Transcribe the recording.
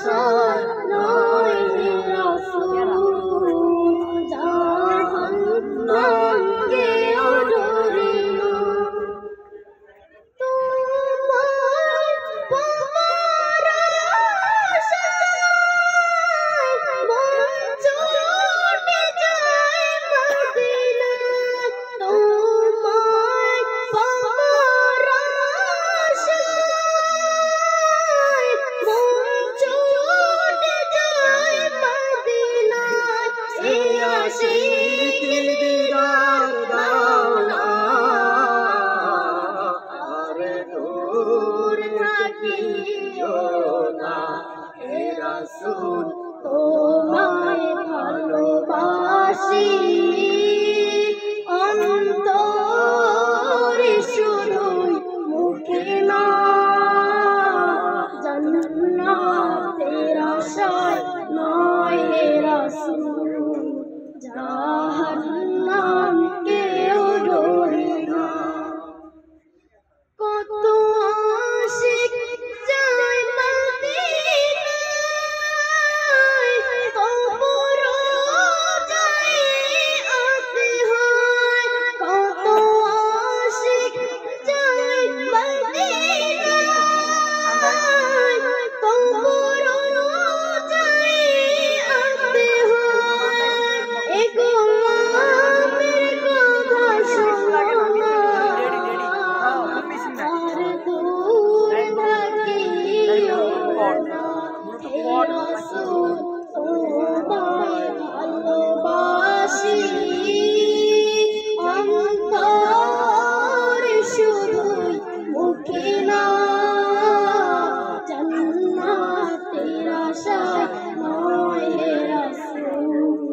আশায় নয় হে রাসূল জাহান্নাম কেউ ডরে না তোমার পাওয়ার আশায় মন ছুটে যায় মদিনায় তোমার পাওয়ার আশায় মন ছুটে যায় মদিনায় এ আশিকের দিদার দাও না আর দূর থাকিও না হে রাসূল তোমায় ভালোবাসি অন্তরে শুধুই মুখে না জান্নাতের আশায় নয় হে রাসূল জাহান্নাম কেউ ডরে না কত আশিক যায় মদিনায় কবর যায় আসতে হয় কত আশিক যায় মদিনায় কবর যায় আসতে হয় এ গোলামের কথা শোনা আর দূর থাকিও না হে রাসূল তোমায় ভালোবাসি অন্তরে শুধুই মুখে না জান্নাতের আশায় নয় হে রাসূল